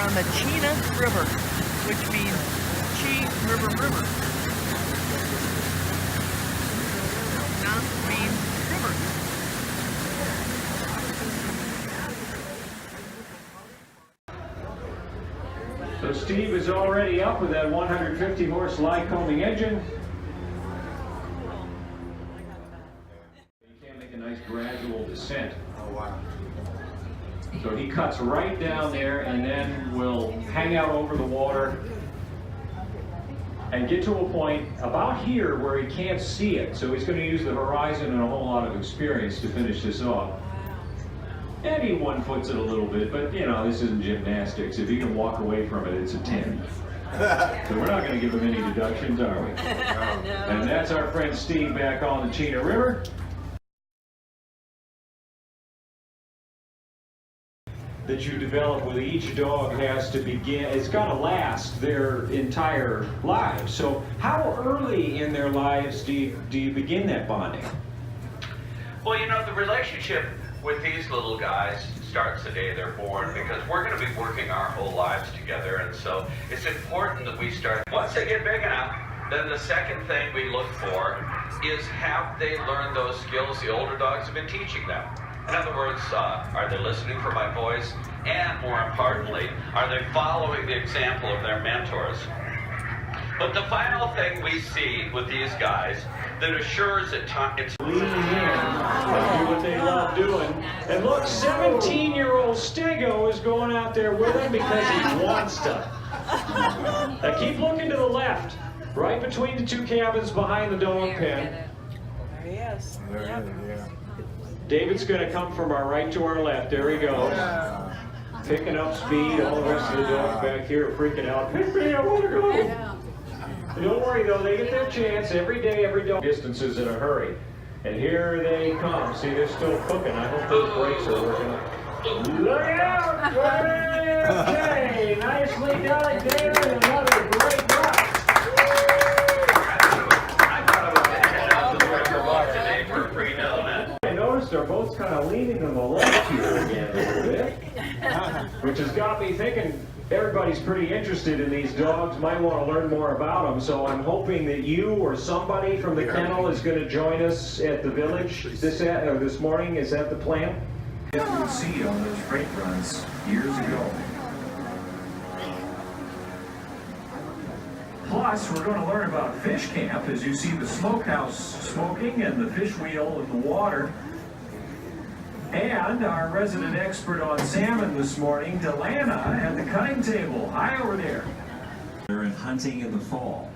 on the Chena River, which means Chi River River. Na means river. So Steve is already up with that 150 horse Lycoming engine. He can make a nice gradual descent. Oh wow. So he cuts right down there and then will hang out over the water and get to a point about here where he can't see it. So he's going to use the horizon and a whole lot of experience to finish this off. And he one-foots it a little bit, but you know, this isn't gymnastics. If he can walk away from it, it's a 10. So we're not going to give him any deductions, are we? No. And that's our friend Steve back on the Chena River. That you develop with each dog has to begin, it's got to last their entire lives. So how early in their lives do you begin that bonding? Well, you know, the relationship with these little guys starts the day they're born, because we're going to be working our whole lives together, and so it's important that we start. Once they get big enough, then the second thing we look for is, have they learned those skills the older dogs have been teaching them? In other words, are they listening for my voice? And more importantly, are they following the example of their mentors? But the final thing we see with these guys that assures that it's Leaning in and do what they love doing. And look, 17-year-old Stego is going out there with him because he wants to. Now keep looking to the left, right between the two cabins behind the dog pen. There he is. Yeah. David's going to come from our right to our left. There he goes. Picking up speed. All the rest of the dogs back here are freaking out. Hey, I want to go. Don't worry though, they get their chance every day, every dog distances in a hurry. And here they come. See, they're still cooking. I hope those brakes are working. Look out! Okay, nicely done, David. Another great ride. I thought I was going to head out to the river walk today for a free element. I noticed they're both kind of leaning on the left here again a little bit, which has got me thinking everybody's pretty interested in these dogs, might want to learn more about them, so I'm hoping that you or somebody from the kennel is going to join us at the village this morning. Is that the plan? You would see on those freight runs years ago. Plus, we're going to learn about fish camp as you see the smokehouse smoking and the fish wheel in the water. And our resident expert on salmon this morning, Delana, at the cutting table. Hi over there. They're in hunting in the fall.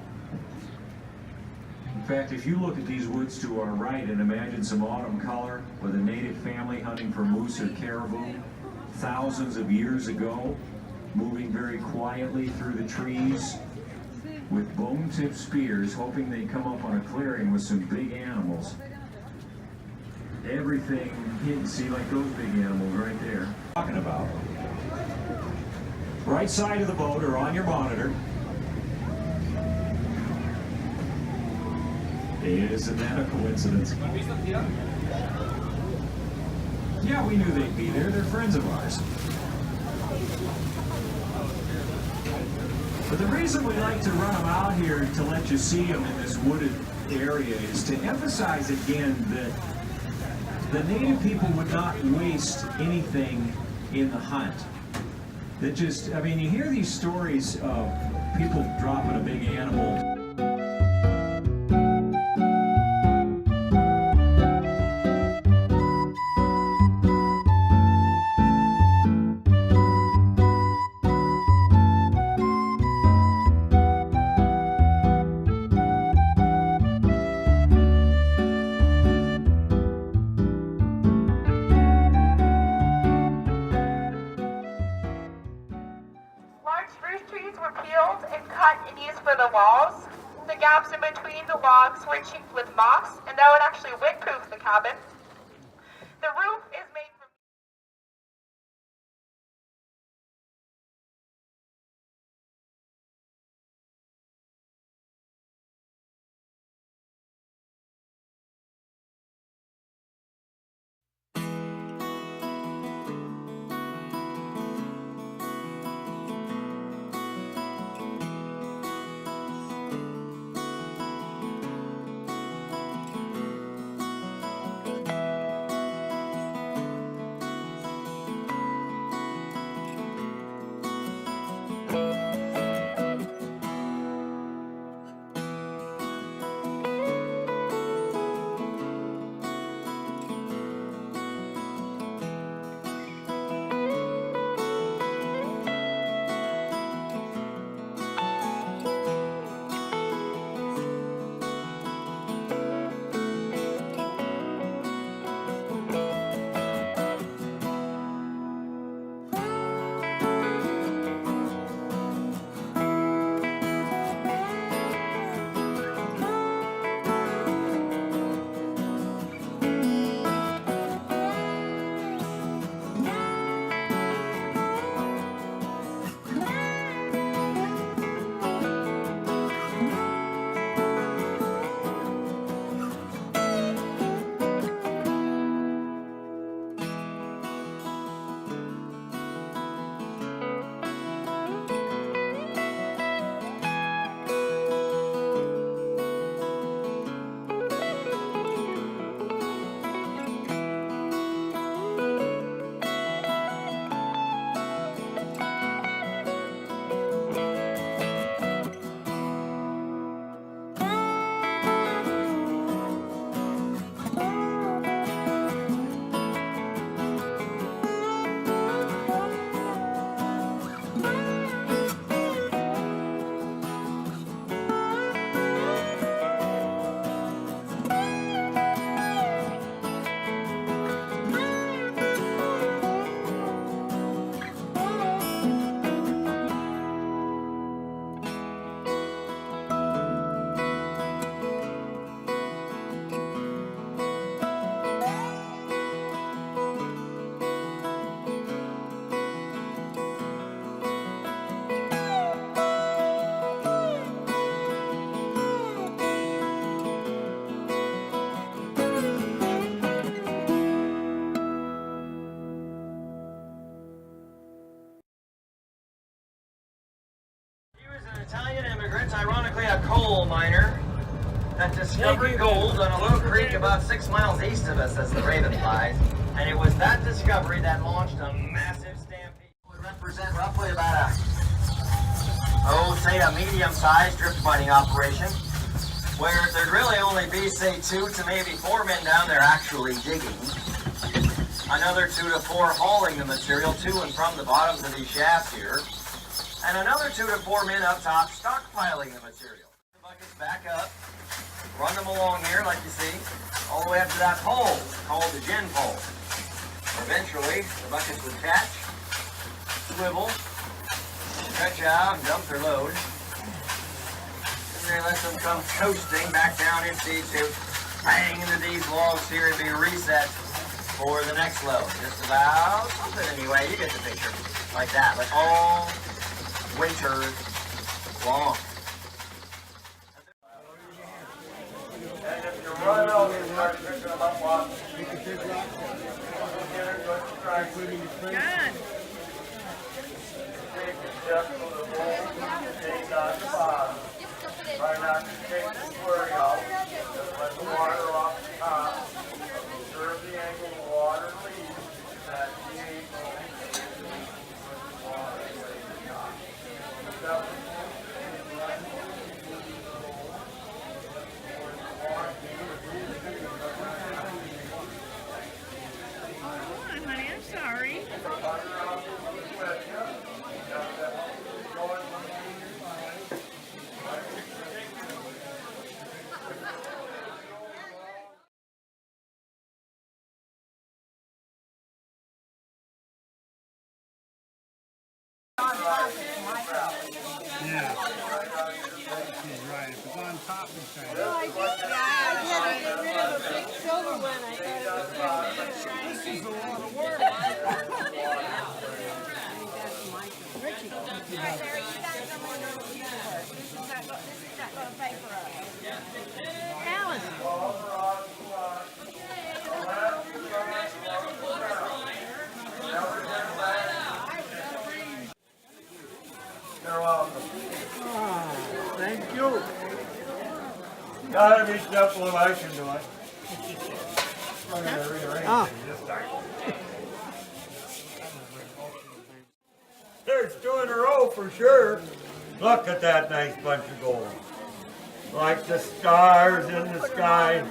In fact, if you look at these woods to our right and imagine some autumn color with a native family hunting for moose or caribou thousands of years ago, moving very quietly through the trees with bone-tipped spears, hoping they come up on a clearing with some big animals. Everything hidden, see, like those big animals right there. Talking about. Right side of the boat or on your monitor. Isn't that a coincidence? Yeah, we knew they'd be there. They're friends of ours. But the reason we like to run them out here to let you see them in this wooded area is to emphasize again that the native people would not waste anything in the hunt. That just, I mean, you hear these stories of people dropping a big animal. For the walls. The gaps in between the logs were chinked with moss, and that would actually windproof the cabin. The roof is made from ironically a coal miner that discovered gold on a little creek about 6 miles east of us, as the raven flies. And it was that discovery that launched a massive stampede. It would represent roughly about say a medium-sized drift mining operation, where there'd really only be, say, 2 to maybe 4 men down there actually digging. Another 2 to 4 hauling the material to and from the bottoms of these shafts here. And another 2 to 4 men up top stockpiling the material. The buckets back up, run them along here like you see, all the way up to that pole called the gin pole. Eventually, the buckets would catch, swivel, stretch out, and dump their load. And then let them come coasting back down empty to bang into these logs here and be reset for the next load. Just about something anyway, you get the picture. Like that, like all winter long. And if you run out and start picking them up off, you can pick up. Good. Take a step to the bowl, take on the bottom. Try not to take the square out. Just let the water off the top. Observe the angle the water leaves. That the angle with the water away the top. Step Honey, I'm sorry. Yeah. She's right. If it's on top, it's right. Well, I did. Yeah, I did. I got rid of a big silver one. I thought it was shiny. This is a lot of work. Richie. Right there, you guys don't want to know what you work. This is not going to pay for us. Alan. You're welcome. Thank you. Gotta be simple if I can do it. There's 2 in a row for sure. Look at that nice bunch of gold. Like the stars in the sky.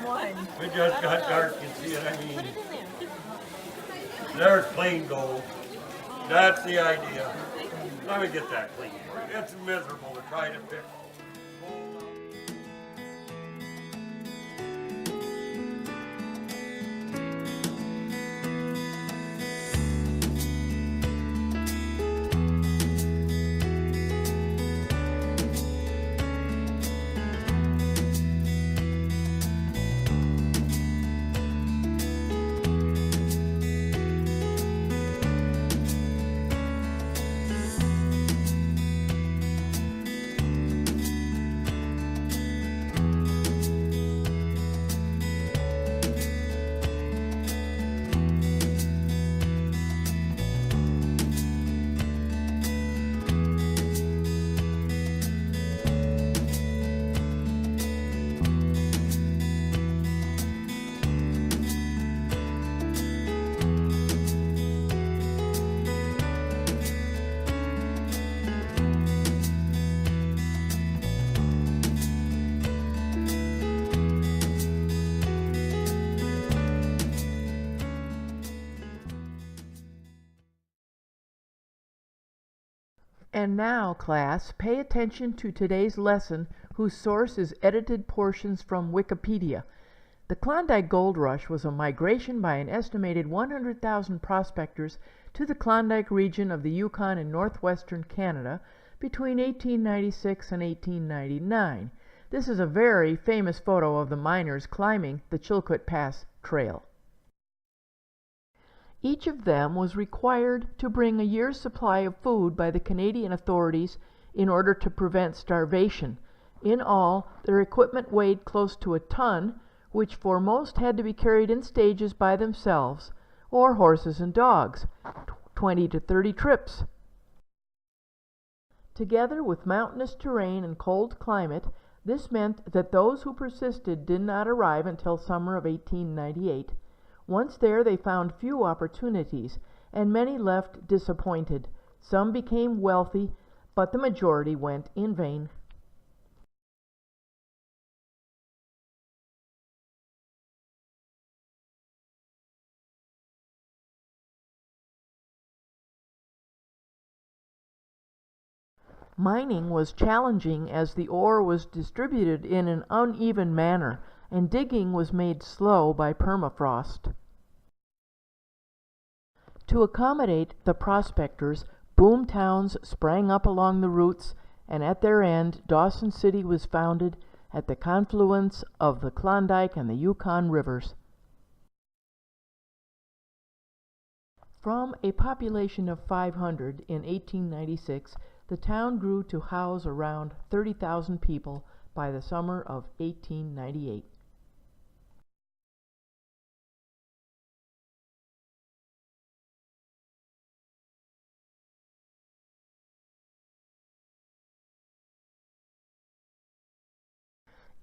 It just got dark, you see what I mean? There's plain gold. That's the idea. Let me get that clean. It's miserable to try to pick. And now, class, pay attention to today's lesson, whose source is edited portions from Wikipedia. The Klondike Gold Rush was a migration by an estimated 100,000 prospectors to the Klondike region of the Yukon in northwestern Canada between 1896 and 1899. This is a very famous photo of the miners climbing the Chilkoot Pass Trail. Each of them was required to bring a year's supply of food by the Canadian authorities in order to prevent starvation. In all, their equipment weighed close to a ton, which for most had to be carried in stages by themselves, or horses and dogs, 20 to 30 trips. Together with mountainous terrain and cold climate, this meant that those who persisted did not arrive until summer of 1898. Once there, they found few opportunities, and many left disappointed. Some became wealthy, but the majority went in vain. Mining was challenging as the ore was distributed in an uneven manner, and digging was made slow by permafrost. To accommodate the prospectors, boom towns sprang up along the routes, and at their end, Dawson City was founded at the confluence of the Klondike and the Yukon rivers. From a population of 500 in 1896, the town grew to house around 30,000 people by the summer of 1898.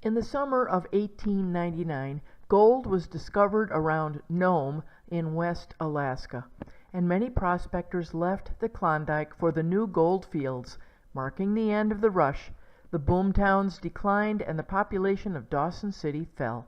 In the summer of 1899, gold was discovered around Nome in West Alaska, and many prospectors left the Klondike for the new gold fields, marking the end of the rush. The boom towns declined and the population of Dawson City fell.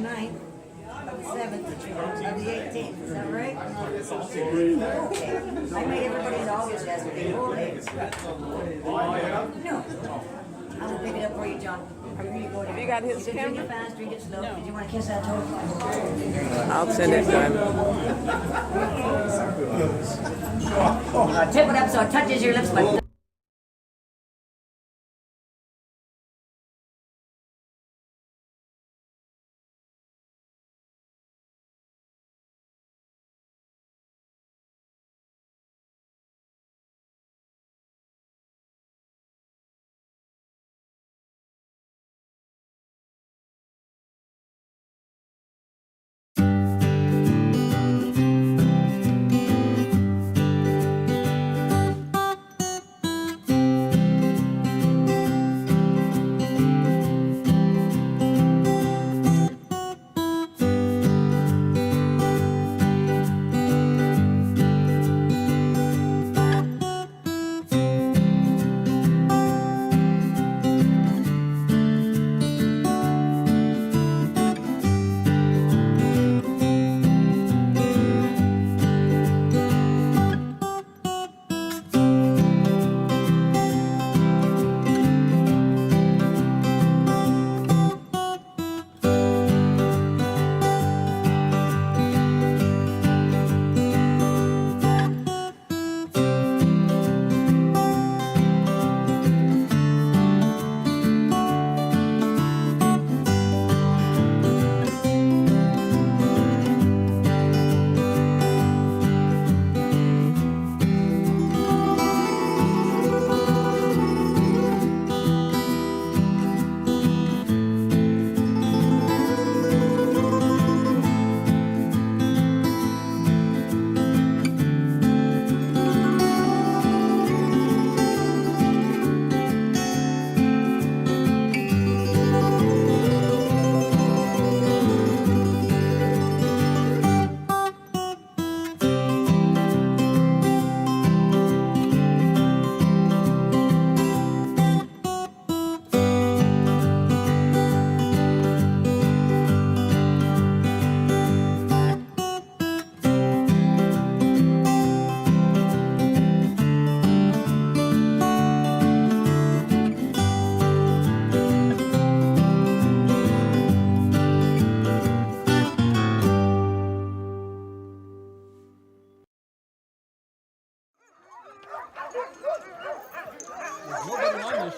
Ninth of the 7th of the 18th, is that right? Okay. I made everybody's August yesterday, whole day. No. I'm gonna pick it up for you, John. Have you got his camera? Drink it fast, drink it slow. Did you want to kiss that toe? I'll send it to him. Tip it up so it touches your lips, but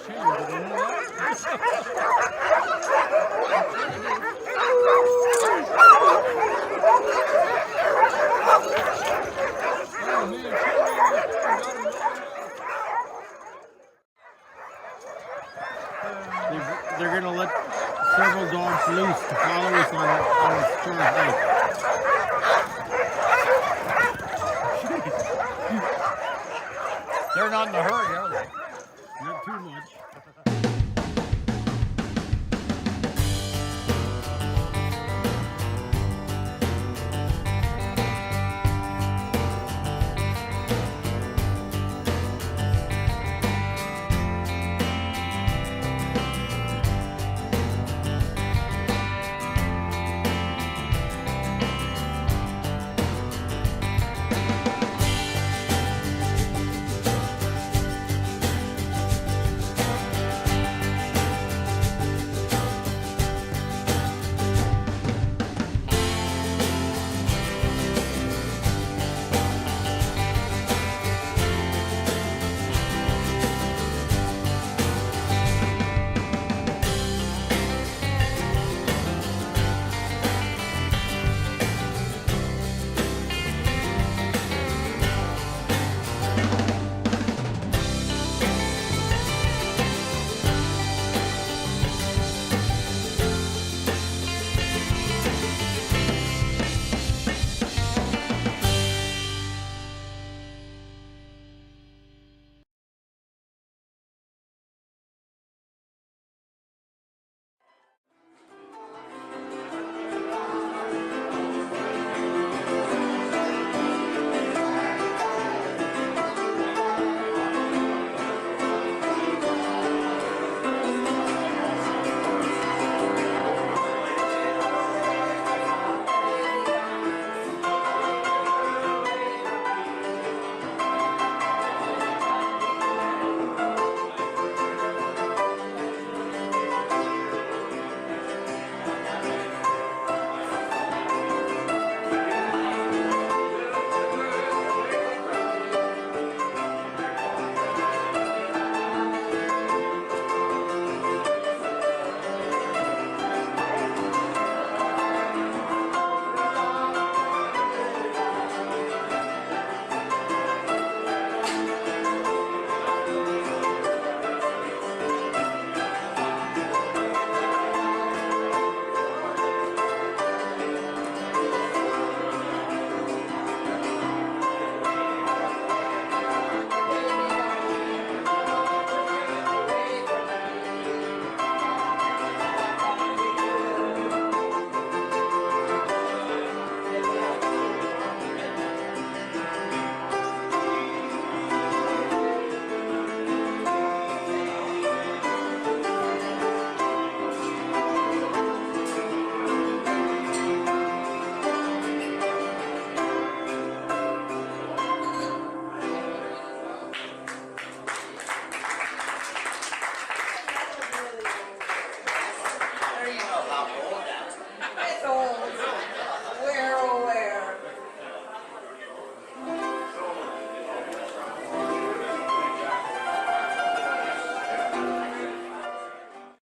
changed. Did you know that? They're gonna let several dogs loose to follow us on a short hike. They're not in a hurry.